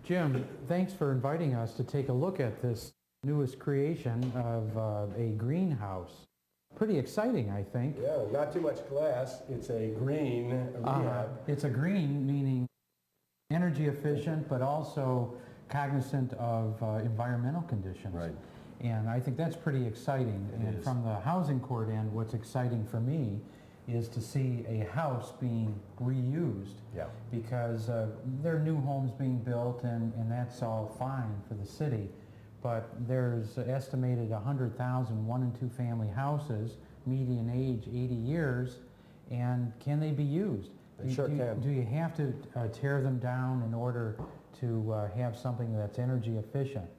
Jim, thanks for inviting us to take a look at this newest creation of a greenhouse. Pretty exciting, I think. Yeah, not too much glass. It's a green rehab. It's a green, meaning energy efficient, but also cognizant of environmental conditions. Right. And I think that's pretty exciting. It is. From the housing court end, what's exciting for me is to see a house being reused. Yeah. Because there are new homes being built, and that's all fine for the city. But there's estimated 100,000 one and two family houses, median age 80 years, and can they be used? They sure can. Do you have to tear them down in order to have something that's energy efficient?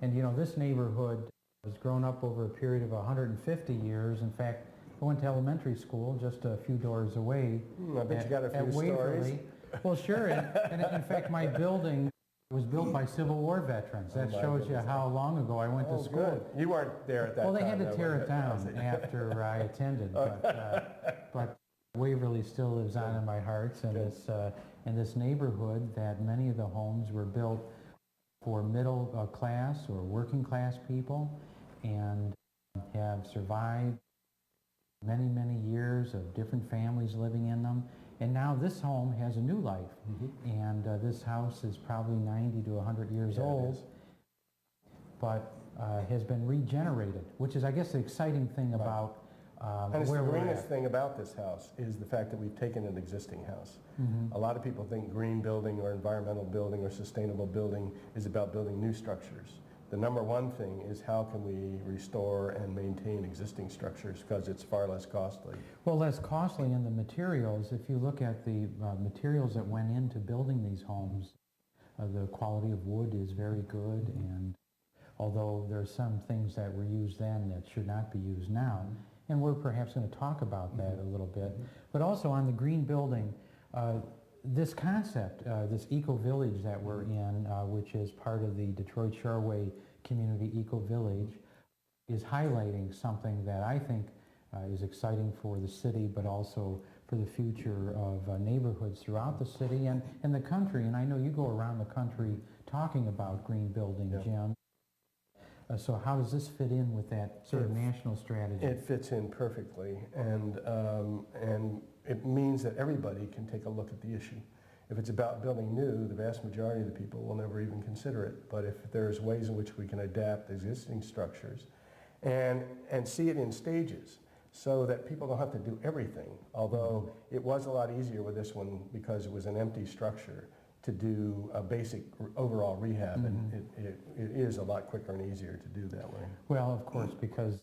And you know, this neighborhood has grown up over a period of 150 years. In fact, I went to elementary school just a few doors away. I bet you got a few at Waverly. stories. Well, sure, and in fact, my building was built by Civil War veterans. That shows you how long ago I went to school. Good. You weren't there at that Well, time. they had to though, tear were it they? down after I attended, but Waverly still lives on in my heart, and this neighborhood that many of the homes were built for middle class or working class people and have survived many, many years of different families living in them. And now this home has a new life. And this house is probably 90 to 100 years old, but has been regenerated, which is, I guess, the exciting thing about And it's the where we're greenest at. thing about this house is the fact that we've taken an existing house. A lot of people think green building or environmental building or sustainable building is about building new structures. The number one thing is how can we restore and maintain existing structures, because it's far less costly. Well, less costly in the materials. If you look at the materials that went into building these homes, the quality of wood is very good, and although there are some things that were used then that should not be used now, and we're perhaps going to talk about that a little bit. But also on the green building, this concept, this eco-village that we're in, which is part of the Detroit Shoreway Community Eco-Village, is highlighting something that I think is exciting for the city, but also for the future of neighborhoods throughout the city and the country. And I know you go around the country talking about green building, Jim. So how does this fit in with that sort of national strategy? It fits in perfectly, and it means that everybody can take a look at the issue. If it's about building new, the vast majority of the people will never even consider it. But if there's ways in which we can adapt existing structures and see it in stages so that people don't have to do everything, although it was a lot easier with this one because it was an empty structure to do a basic overall rehab, and it is a lot quicker and easier to do that way. Well, of course, because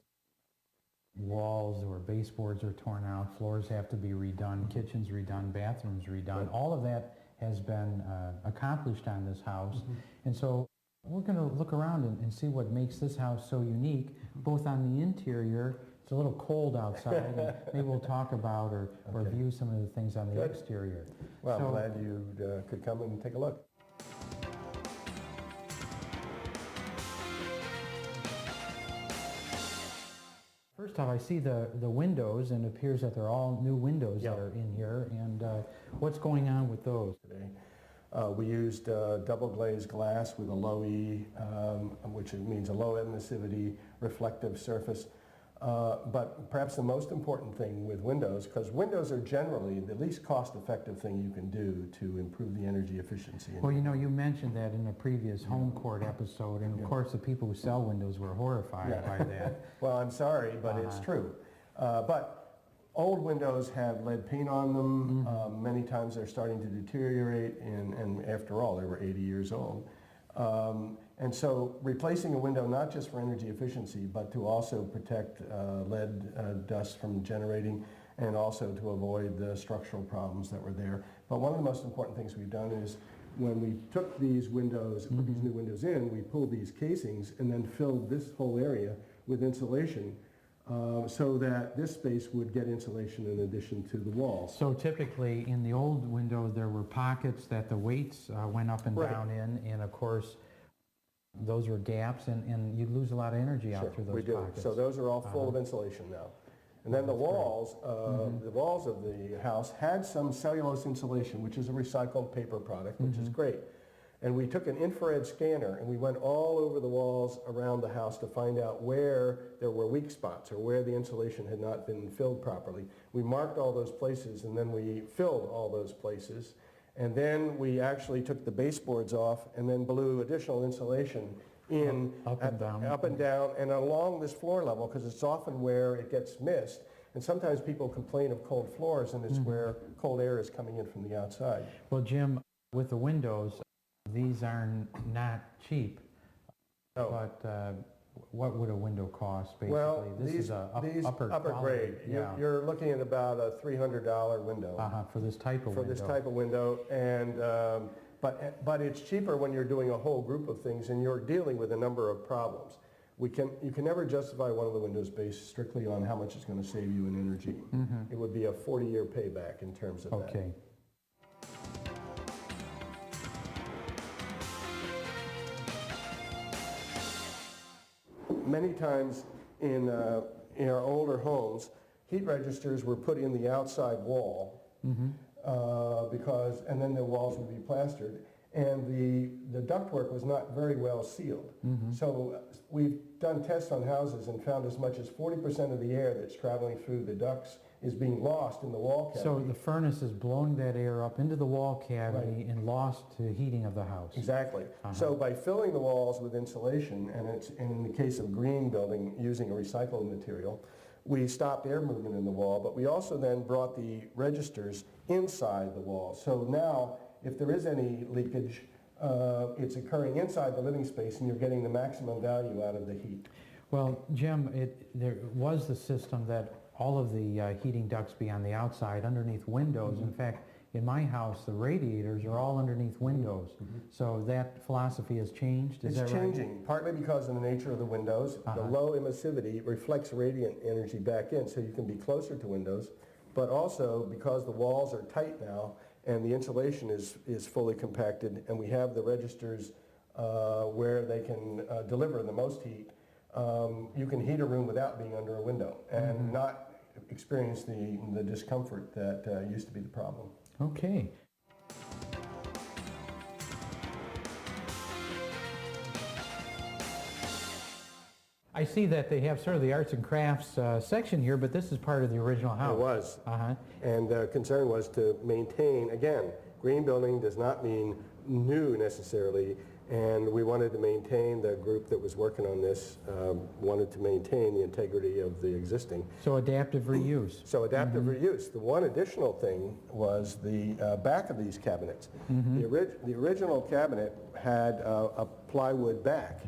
walls or baseboards are torn out, floors have to be redone, kitchens redone, bathrooms redone. All of that has been accomplished on this house. And so we're going to look around and see what makes this house so unique, both on the interior. It's a little cold outside, and maybe we'll talk about or view some of the things on the exterior. Well, I'm glad you could come and take a look. First off, I see the windows, and it appears that they're all new windows that are in here. And what's going on with those? Today, we used double glazed glass with a low E, which means a low emissivity reflective surface. But perhaps the most important thing with windows, because windows are generally the least cost-effective thing you can do to improve the energy efficiency. Well, you know, you mentioned that in a previous home court episode, and of course the people who sell windows were horrified by that. Well, I'm sorry, but it's true. But old windows have lead paint on them. Many times they're starting to deteriorate, and after all, they were 80 years old. And so replacing a window not just for energy efficiency, but to also protect lead dust from generating, and also to avoid the structural problems that were there. But one of the most important things we've done is when we took these windows, put these new windows in, we pulled these casings and then filled this whole area with insulation so that this space would get insulation in addition to the walls. So typically in the old windows there were pockets that the weights went up and down in, and of course those were gaps, and you lose a lot of energy out through those we do. pockets. So those are all full of insulation now. And then the walls of the house had some cellulose insulation, which is a recycled paper product, which is great. And we took an infrared scanner and we went all over the walls around the house to find out where there were weak spots or where the insulation had not been filled properly. We marked all those places and then we filled all those places. And then we actually took the baseboards off and then blew additional insulation in Up and down. up and down and along this floor level, because it's often where it gets missed. And sometimes people complain of cold floors, and it's where cold air is coming in from the outside. Well, Jim, with the windows, these are not cheap, No. but what would a window cost, basically? Well, This is a these upper upper quality, grade. yeah. You're looking at about a $300 window For this type of for window. this type of window, and but it's cheaper when you're doing a whole group of things and you're dealing with a number of problems. You can never justify one of the windows based strictly on how much it's going to save you in energy. It would be a 40-year payback in terms of that. Okay. Many times in our older homes, heat registers were put in the outside wall and then the walls would be plastered, and the ductwork was not very well sealed. So we've done tests on houses and found as much as 40% of the air that's traveling through the ducts is being lost in the wall cavity. So the furnace is blowing that air up into the wall cavity and lost to heating of the house. Exactly. So by filling the walls with insulation, and in the case of green building, using a recycled material, we stopped air movement in the wall, but we also then brought the registers inside the wall. So now, if there is any leakage, it's occurring inside the living space and you're getting the maximum value out of the heat. Well, Jim, there was the system that all of the heating ducts be on the outside, underneath windows. In fact, in my house, the radiators are all underneath windows. So that philosophy has changed, is that It's right? changing, partly because of the nature of the windows. The low emissivity reflects radiant energy back in, so you can be closer to windows, but also because the walls are tight now and the insulation is fully compacted, and we have the registers where they can deliver the most heat, you can heat a room without being under a window and not experience the discomfort that used to be the problem. Okay. I see that they have sort of the arts and crafts section here, but this is part of the original house. It was. Uh-huh. And the concern was to maintain, again, green building does not mean new necessarily, and we wanted to maintain, the group that was working on this wanted to maintain the integrity of the existing. So adaptive reuse. So adaptive reuse. The one additional thing was the back of these cabinets. The original cabinet had a plywood back,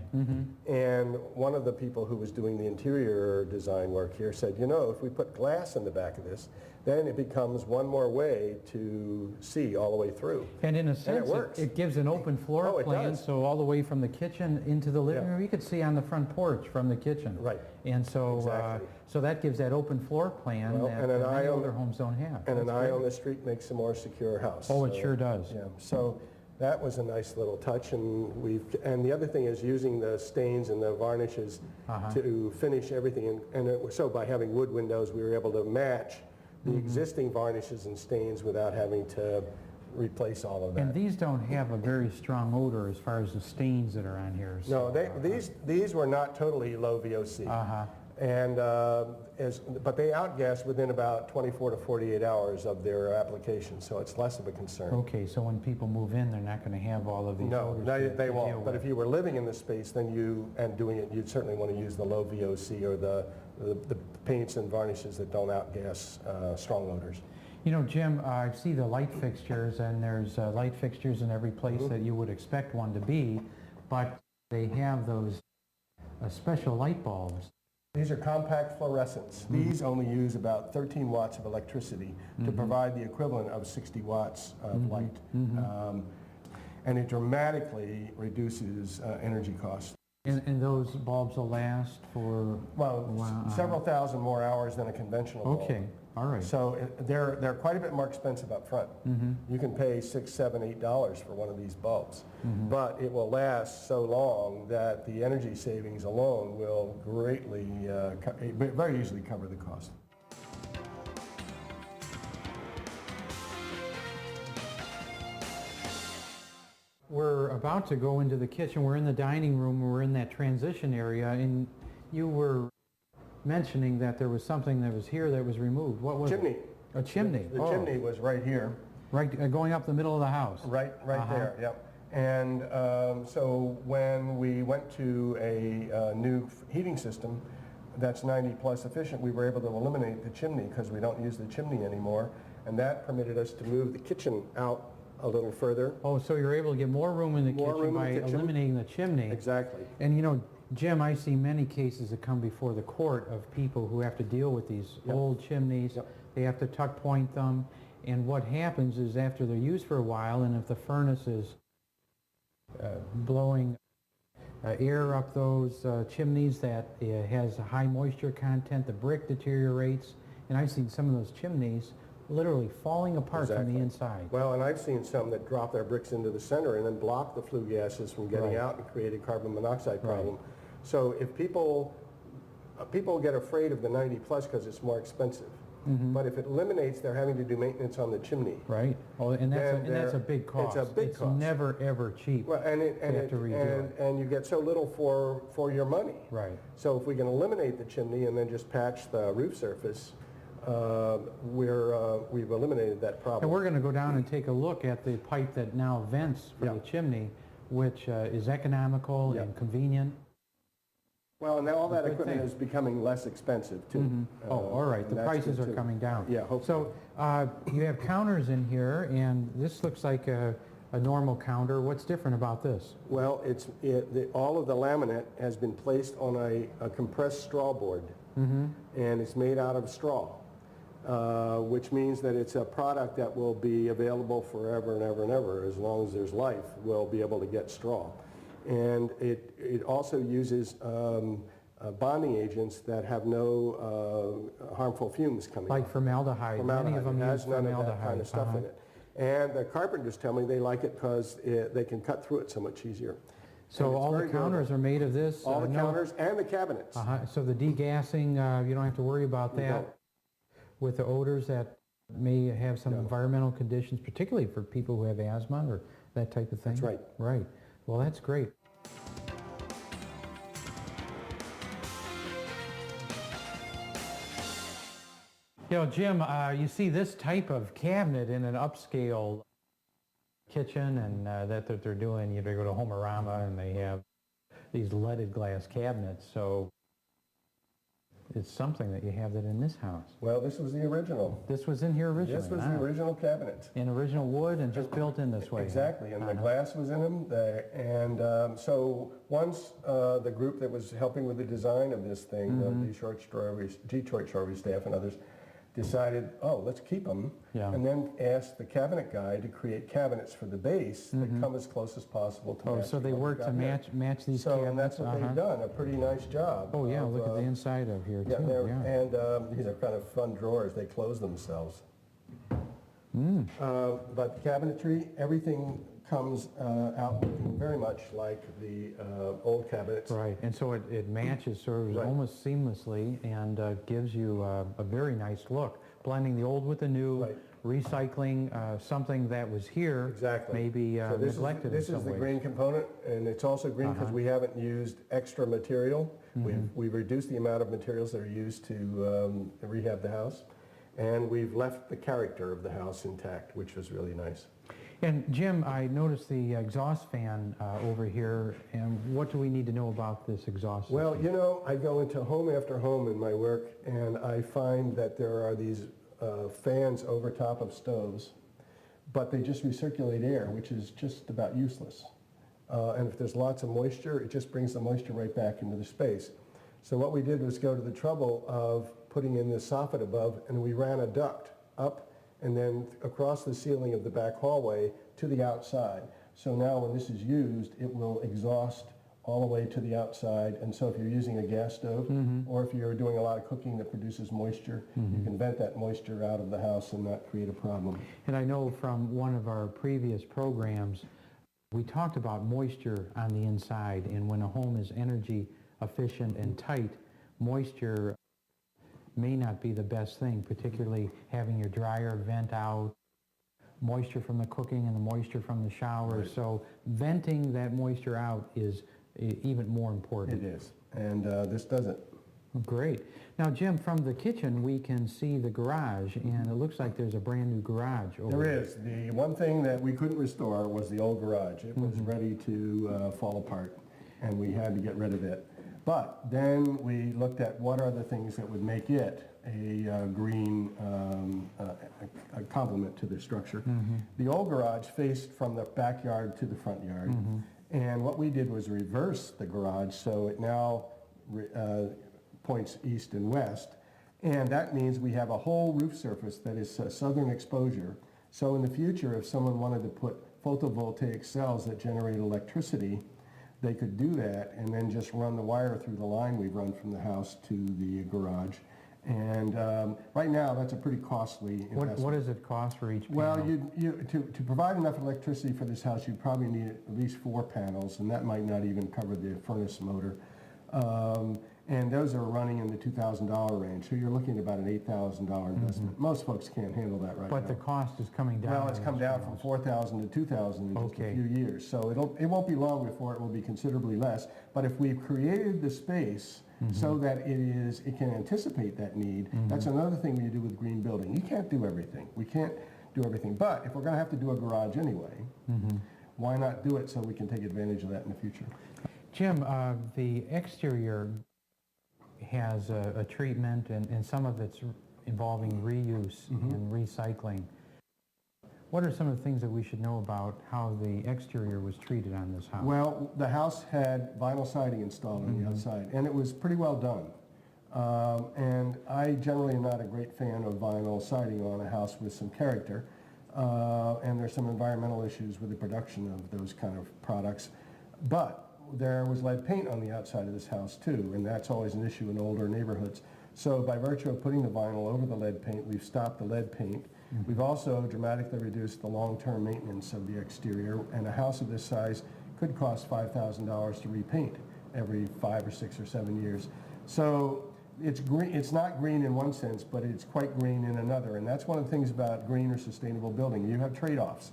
and one of the people who was doing the interior design work here said, you know, if we put glass in the back of this, then it becomes one more way to see all the way through. And in a sense, works. it gives an open floor Oh, it plan, does. so all the way from the kitchen into the living Yeah. room, you could see on the front porch from the kitchen. Right. And so, Exactly. so that gives that open floor plan Well, that and an eye many on older the- homes don't have. And an That's eye great. on the street makes a more secure house. Oh, it So, sure does. Yeah, so that was a nice little touch, and the other thing is using the stains and the varnishes to finish everything, so by having wood windows, we were able to match the existing varnishes and stains without having to replace all of that. And these don't have a very strong odor as far as the stains that are on here. No, these were not totally low VOC. And but they outgas within about 24 to 48 hours of their application, so it's less of a concern. Okay, so when people move in, they're not going to have all of these No, odors. no, to they deal won't. But with. if you were living in the space, then doing it, you'd certainly want to use the low VOC or the paints and varnishes that don't outgas strong odors. You know, Jim, I see the light fixtures, and there's light fixtures in every place that you would expect one to be, but they have those special light bulbs. These are compact fluorescents. These only use about 13 watts of electricity to provide the equivalent of 60 watts of light. And it dramatically reduces energy costs. And those bulbs will last for Well, a while? several thousand more hours than a conventional bulb. Okay, all right. So they're quite a bit more expensive up front. You can pay $6, $7, $8 for one of these bulbs, but it will last so long that the energy savings alone will greatly, very easily cover the cost. We're about to go into the kitchen. We're in the dining room. We're in that transition area, and you were mentioning that there was something that was here that was removed. What was Chimney. it? A chimney. The chimney was right here. Right, going up the middle of the house. Right there, yep. And so when we went to a new heating system that's 90 plus efficient, we were able to eliminate the chimney because we don't use the chimney anymore. And that permitted us to move the kitchen out a little further. Oh, so you're able to get more room in the More kitchen room in by the kitchen. eliminating the chimney. Exactly. And you know, Jim, I see many cases that come before the court of people who have to deal with these old chimneys. Yep. They have to tuck point them. And what happens is after they're used for a while, and if the furnace is blowing air up those chimneys that has a high moisture content, the brick deteriorates. And I've seen some of those chimneys literally falling apart from Exactly. the inside. Well, and I've seen some that drop their bricks into the center and then block the flue gases from getting Right. out and create a carbon monoxide Right. problem. So if people get afraid of the 90 plus because it's more expensive. But if it eliminates their having to do maintenance on the chimney. Right. Oh, and that's Then a big cost. it's a big cost. Never ever cheap. Well, and have to redo it. and you get so little for your money. Right. So if we can eliminate the chimney and then just patch the roof surface, we've eliminated that problem. And we're going to go down and take a look at the pipe that now vents for Yeah. the chimney, which is economical Yeah. and convenient. Well, and now all that Good equipment thing. is becoming less expensive too. Oh, all right. And The that's prices good, are too. coming down. Yeah, hopefully. So you have counters in here, and this looks like a normal counter. What's different about this? Well, all of the laminate has been placed on a compressed straw board, and it's made out of straw, which means that it's a product that will be available forever and ever and ever. As long as there's life, we'll be able to get straw. And it also uses bonding agents that have no harmful fumes coming Like out. formaldehyde. Many of them It has use none of formaldehyde. that kind of stuff in it. And the carpenters tell me they like it because they can cut through it so much easier. So And it's all the very counters durable. are made of this? All the no- counters and the cabinets. So the degassing, you don't have to worry about You that don't. with the odors that may have some No. environmental conditions, particularly for people who have asthma or that type of thing? That's right. Right. Well, that's great. You know, Jim, you see this type of cabinet in an upscale kitchen and that they're doing. You go to Homerama and they have these leaded glass cabinets. So it's something that you have that in this house. Well, this was the original. This was in here originally. This was huh? the original cabinet. In original wood and just built in this way. Exactly, and the Uh-huh. glass was in them. So once the group that was helping with the design of this thing, the Detroit Strawberry staff and others, decided, oh, let's keep them, Yeah. and then asked the cabinet guy to create cabinets for the base that come as close as possible to Oh, match so they what we work got to here. match these So cabinets? and that's what Uh-huh. they've done, a pretty nice job. Oh, yeah, of, look at the inside of here, Yeah, too. Yeah. and these are kind of fun drawers. They close themselves. Mm. But the cabinetry, everything comes out looking very much like the old cabinets. Right, and so it matches sort of Right. almost seamlessly and gives you a very nice look, blending the old with the new, Right. recycling something that was here, Exactly. maybe So this neglected in this some is the ways. green component, and it's also green because we haven't used extra material. We've reduced the amount of materials that are used to rehab the house, and we've left the character of the house intact, which was really nice. And Jim, I noticed the exhaust fan over here, and what do we need to know about this exhaust system? Well, you know, I go into home after home in my work, and I find that there are these fans over top of stoves, but they just recirculate air, which is just about useless. And if there's lots of moisture, it just brings the moisture right back into the space. So what we did was go to the trouble of putting in this soffit above, and we ran a duct up and then across the ceiling of the back hallway to the outside. So now when this is used, it will exhaust all the way to the outside. And so if you're using a gas stove, or if you're doing a lot of cooking that produces moisture, you can vent that moisture out of the house and not create a problem. And I know from one of our previous programs, we talked about moisture on the inside, and when a home is energy efficient and tight, moisture may not be the best thing, particularly having your dryer vent out moisture from the cooking and the moisture from the shower. Right. So venting that moisture out is even more important. It is, and this does it. Great. Now, Jim, from the kitchen, we can see the garage, and it looks like there's a brand-new garage over There is. The one thing that we couldn't restore was the old garage. It was ready to fall apart, and we had to get rid of it. But then we looked at what are the things that would make it a green a complement to the structure. The old garage faced from the backyard to the front yard, and what we did was reverse the garage so it now points east and west, and that means we have a whole roof surface that is southern exposure. So in the future, if someone wanted to put photovoltaic cells that generate electricity, they could do that and then just run the wire through the line we run from the house to the garage. And right now, that's a pretty costly investment. What does it cost for each panel? Well, to provide enough electricity for this house, you probably need at least 4 panels, and that might not even cover the furnace motor. And those are running in the $2,000 range, so you're looking at about an $8,000 investment. Most folks can't handle that right now. But the cost is coming down. Well, it's come down from $4,000 to $2,000 in just a few years, so it won't be long before it will be considerably less. But if we've created the space so that it can anticipate that need, that's another thing we do with green building. You can't do everything. We can't do everything, but if we're going to have to do a garage anyway, why not do it so we can take advantage of that in the future? Jim, the exterior has a treatment, and some of it's involving reuse and recycling. What are some of the things that we should know about how the exterior was treated on this house? Well, the house had vinyl siding installed on the outside, and it was pretty well done. And I generally am not a great fan of vinyl siding on a house with some character, and there's some environmental issues with the production of those kind of products. But there was lead paint on the outside of this house too, and that's always an issue in older neighborhoods. So by virtue of putting the vinyl over the lead paint, we've stopped the lead paint. We've also dramatically reduced the long-term maintenance of the exterior, and a house of this size could cost $5,000 to repaint every 5 or 6 or 7 years. So it's green. It's not green in one sense, but it's quite green in another, and that's one of the things about green or sustainable building. You have trade-offs,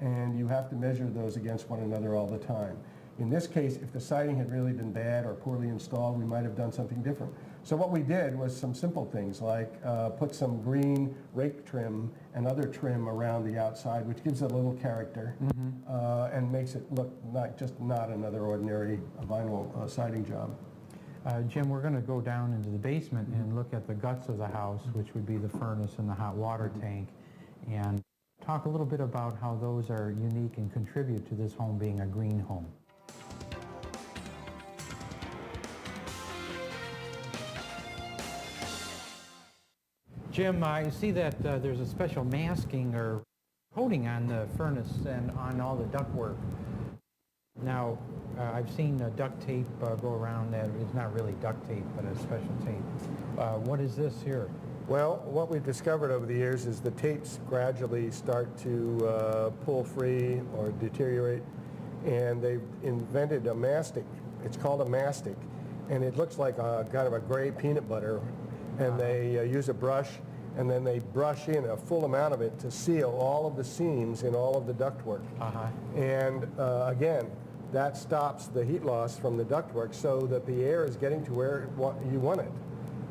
and you have to measure those against one another all the time. In this case, if the siding had really been bad or poorly installed, we might have done something different. So what we did was some simple things like put some green rake trim and other trim around the outside, which gives it a little character and makes it look not another ordinary vinyl siding job. Jim, we're going to go down into the basement and look at the guts of the house, which would be the furnace and the hot water tank, and talk a little bit about how those are unique and contribute to this home being a green home. Jim, I see that there's a special masking or coating on the furnace and on all the ductwork. Now, I've seen duct tape go around that. It's not really duct tape, but a special tape. What is this here? Well, what we've discovered over the years is the tapes gradually start to pull free or deteriorate, and they've invented a mastic. It's called a mastic, and it looks like a kind of a gray peanut butter, and they use a brush, and then they brush in a full amount of it to seal all of the seams in all of the ductwork. And again, that stops the heat loss from the ductwork so that the air is getting to where you want it.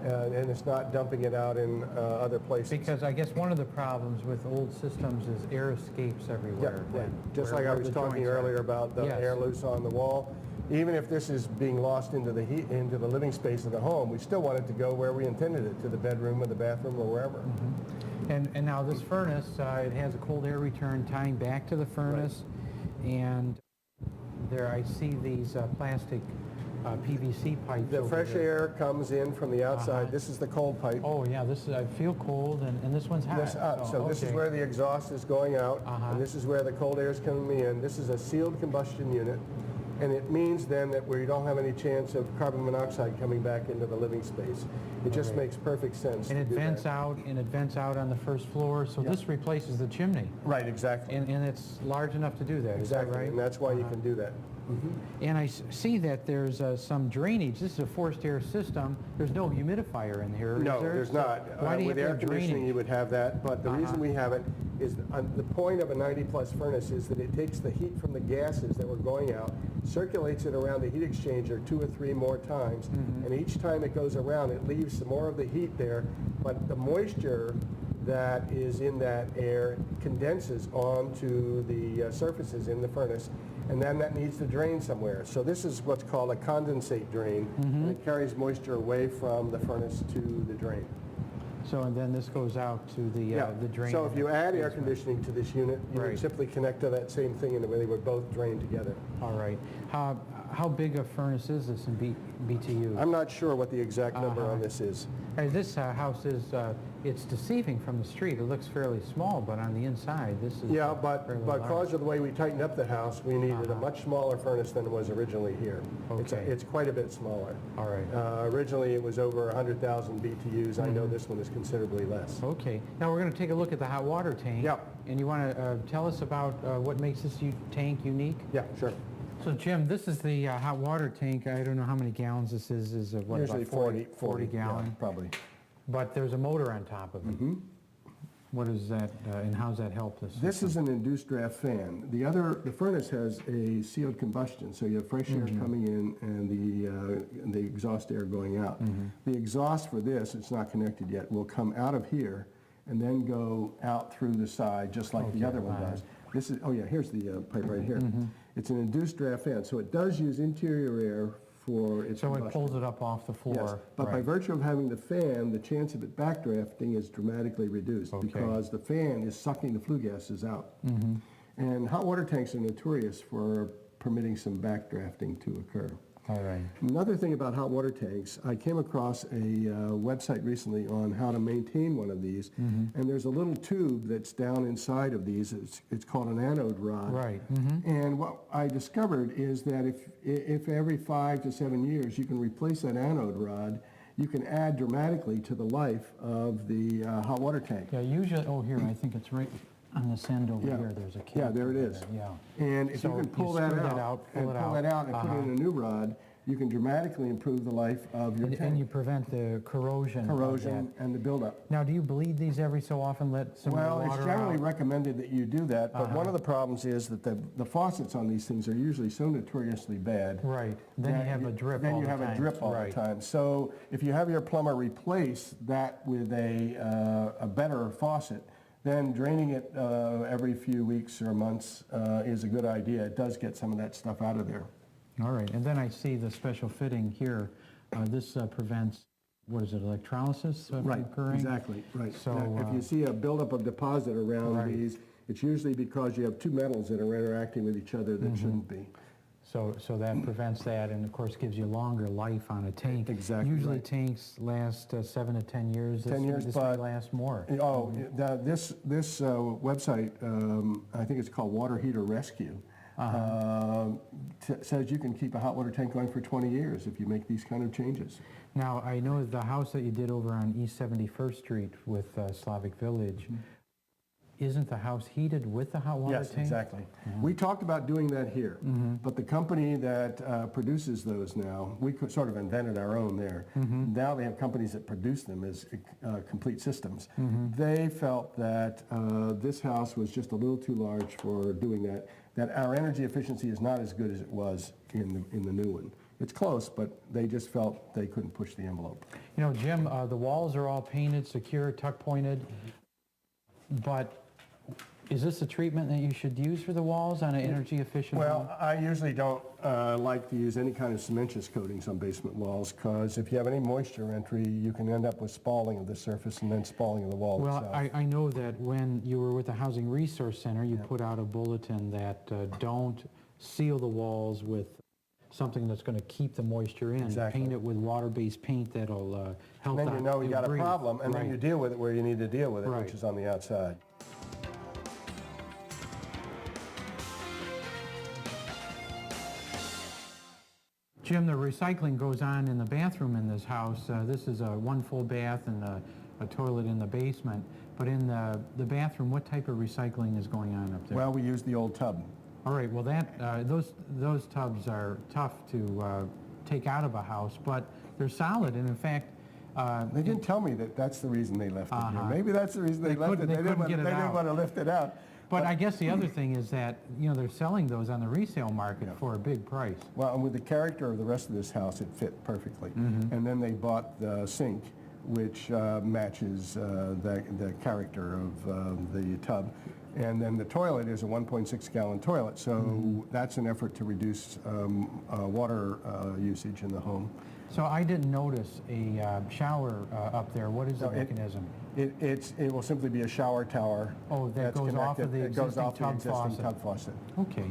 And it's not dumping it out in other places. Because I guess one of the problems with old systems is air escapes everywhere. Yeah, just like I was talking earlier about the air loose on the wall. Even if this is being lost into the heat, into the living space of the home, we still want it to go where we intended it, to the bedroom or the bathroom or wherever. And now this furnace, it has a cold air return tying back to the furnace, and there I see these plastic PVC pipes. The fresh air comes in from the outside. This is the cold pipe. Oh yeah, this is, I feel cold, and this one's hot. This is where the exhaust is going out, and this is where the cold air is coming in. This is a sealed combustion unit, And it means then that we don't have any chance of carbon monoxide coming back into the living space. It just makes perfect sense. And it to do vents that. out, and it vents out on the first floor, so Yeah. this replaces the chimney. Right, exactly. And it's large enough to do that, is that Exactly, right? and that's why you can do that. And I see that there's some drainage. This is a forced air system. There's no humidifier in here, is No, there? there's So not. Why do you With have to air have conditioning, drainage? you would have that, but the reason we have it is, the point of a 90-plus furnace is that it takes the heat from the gases that were going out, circulates it around the heat exchanger 2 or 3 more times, and each time it goes around, it leaves some more of the heat there, but the moisture that is in that air condenses onto the surfaces in the furnace, and then that needs to drain somewhere. So this is what's called a condensate drain, and it carries moisture away from the furnace to the drain. So, and then this goes out to the drain. So if you add air conditioning to this unit, you Right. would simply connect to that same thing, and they would both drain together. All right. How big a furnace is this in BTU? I'm not sure what the exact number on this is. Hey, this house is, it's deceiving from the street. It looks fairly small, but on the inside, this is Yeah, but fairly because large. of the way we tightened up the house, we needed a much smaller furnace than was originally here. Okay. It's quite a bit smaller. All right. Originally, it was over 100,000 BTUs. I know this one is considerably less. Okay. Now we're going to take a look at the hot water tank. Yeah. And you want to tell us about what makes this tank unique? Yeah, sure. So Jim, this is the hot water tank. I don't know how many gallons this is. Is it what, Usually about 40 yeah, gallon? probably. But there's a motor on top of it. What is that, and how's that help this? This is an induced draft fan. The furnace has a sealed combustion, so you have fresh air coming in and the exhaust air going out. The exhaust for this, it's not connected yet, will come out of here and then go out through the side, just like the other one does. This is, oh yeah, here's the pipe right here. It's an induced draft fan, so it does use interior air for its So it combustion. pulls it up off the floor. Yes, but by right. virtue of having the fan, the chance of it backdrafting is dramatically reduced because the fan is sucking the flue gases out. And hot water tanks are notorious for permitting some backdrafting to occur. All right. Another thing about hot water tanks, I came across a website recently on how to maintain one of these, and there's a little tube that's down inside of these. It's called an anode rod. Right. And what I discovered is that if every 5 to 7 years you can replace that anode rod, you can add dramatically to the life of the hot water tank. Yeah, usually, oh, here, I think it's right on this end over Yeah. here. There's a cap. Yeah, there it over is. Yeah. And if So you can you pull that screw out, that out, pull and it pull out. that out and put in a new rod, you can dramatically improve the life of your And you tank. prevent the corrosion. of Corrosion and the buildup. that. Now, do you bleed these every so often? Let some of the Well, water it's generally out? recommended that you do that, but one of the problems is that the faucets on these things are usually so notoriously bad. Right. Then you that have a drip Then all you the have time. a drip all Right. the time. So if you have your plumber replace that with a better faucet, then draining it every few weeks or months is a good idea. It does get some of that stuff out of there. All right. And then I see the special fitting here. This prevents, what is it, electrolysis from occurring? Exactly, right. So, Now, if you see a buildup of deposit around Right. these, it's usually because you have two metals that are interacting with each other that shouldn't be. So that prevents that, and of course gives you longer life on a tank. Exactly Usually right. tanks last 7 to 10 years. 10 years, this may but- last more. Oh, this website, I think it's called Water Heater Rescue, says you can keep a hot water tank going for 20 years if you make these kind of changes. Now, I know the house that you did over on East 71st Street with Slavic Village, isn't the house heated with the hot water Yes, tank? exactly. We talked about doing that here, but the company that produces those now, we sort of invented our own there. Now they have companies that produce them as complete systems. They felt that this house was just a little too large for doing that our energy efficiency is not as good as it was in the new one. It's close, but they just felt they couldn't push the envelope. You know, Jim, the walls are all painted, secure, tuck pointed, but is this a treatment that you should use for the walls on an energy efficient home? Well, I usually don't like to use any kind of cementitious coatings on basement walls because if you have any moisture entry, you can end up with spalling of the surface and then spalling of the wall Well, itself. I know that when you were with the Housing Resource Center, you put out a bulletin that don't seal the walls with something that's going to keep the moisture in. Exactly. Paint it with water-based paint that'll help And then you know you got a breathe. problem, and then Right. you deal with it where you need to deal with it, Right. which is on the outside. Jim, the recycling goes on in the bathroom in this house. This is a one full bath and a toilet in the basement. But in the bathroom, what type of recycling is going on up there? Well, we use the old tub. All right, well those tubs are tough to take out of a house, but they're solid, and in fact... They didn't tell me that that's the reason they left it here. Maybe that's the reason they left it. They didn't couldn't get it they didn't out. want to lift it out. But I guess the other thing is that, you know, they're selling those on the resale market for a big price. Well, and with the character of the rest of this house, it fit perfectly. And then they bought the sink, which matches the character of the tub. And then the toilet is a 1.6 gallon toilet, so that's an effort to reduce water usage in the home. So I didn't notice a shower up there. What is the mechanism? It will simply be a shower tower. Oh, that that's goes off of connected. the It goes existing off the tub existing faucet. tub faucet. Okay.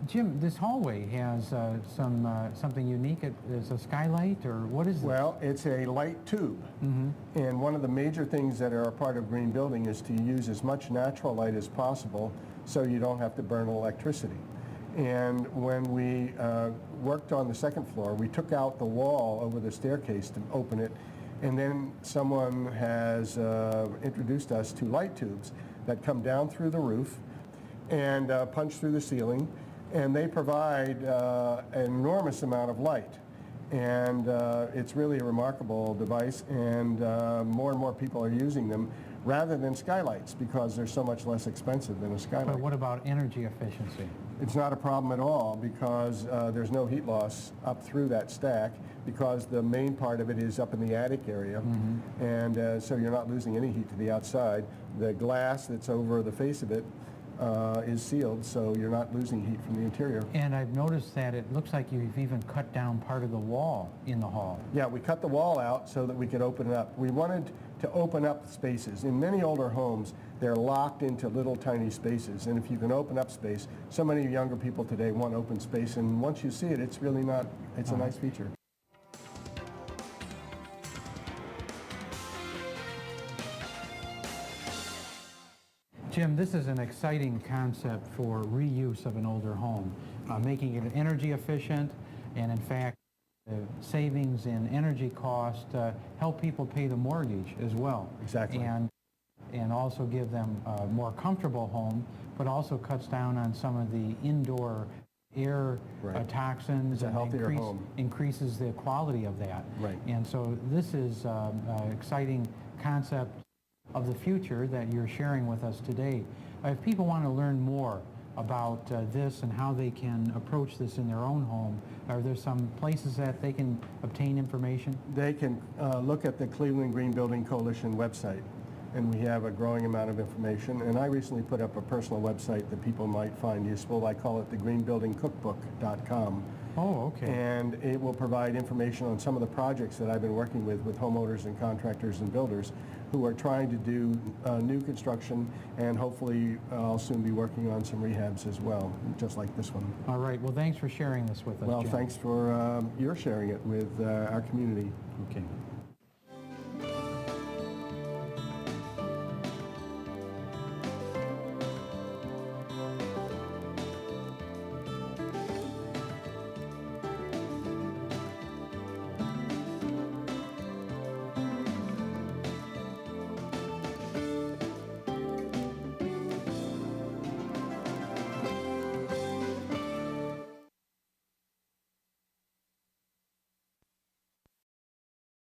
Jim, this hallway has something unique. Is a skylight, or what is it? Well, it's a light tube. And one of the major things that are a part of green building is to use as much natural light as possible so you don't have to burn electricity. And when we worked on the second floor, we took out the wall over the staircase to open it, and then someone has introduced us to light tubes that come down through the roof and punch through the ceiling, and they provide an enormous amount of light. And it's really a remarkable device, and more and more people are using them rather than skylights because they're so much less expensive than a skylight. But what about energy efficiency? It's not a problem at all because there's no heat loss up through that stack because the main part of it is up in the attic area, and so you're not losing any heat to the outside. The glass that's over the face of it is sealed, so you're not losing heat from the interior. And I've noticed that it looks like you've even cut down part of the wall in the hall. Yeah, we cut the wall out so that we could open it up. We wanted to open up spaces. In many older homes, they're locked into little tiny spaces, and if you can open up space, so many younger people today want open space, and once you see it, it's really not, it's a nice feature. Jim, this is an exciting concept for reuse of an older home, making it energy efficient, and in fact, savings in energy cost help people pay the mortgage as well. Exactly. And also give them a more comfortable home, but also cuts down on some of the indoor air toxins. It's a healthier home. Increases the quality of that. Right. And so this is an exciting concept of the future that you're sharing with us today. If people want to learn more about this and how they can approach this in their own home, are there some places that they can obtain information? They can look at the Cleveland Green Building Coalition website, and we have a growing amount of information. And I recently put up a personal website that people might find useful. I call it the greenbuildingcookbook.com. Oh, okay. And it will provide information on some of the projects that I've been working with homeowners and contractors and builders who are trying to do new construction, and hopefully I'll soon be working on some rehabs as well, just like this one. All right. Well, thanks for sharing this with us, Well, Jim. thanks for your sharing it with our community. Okay.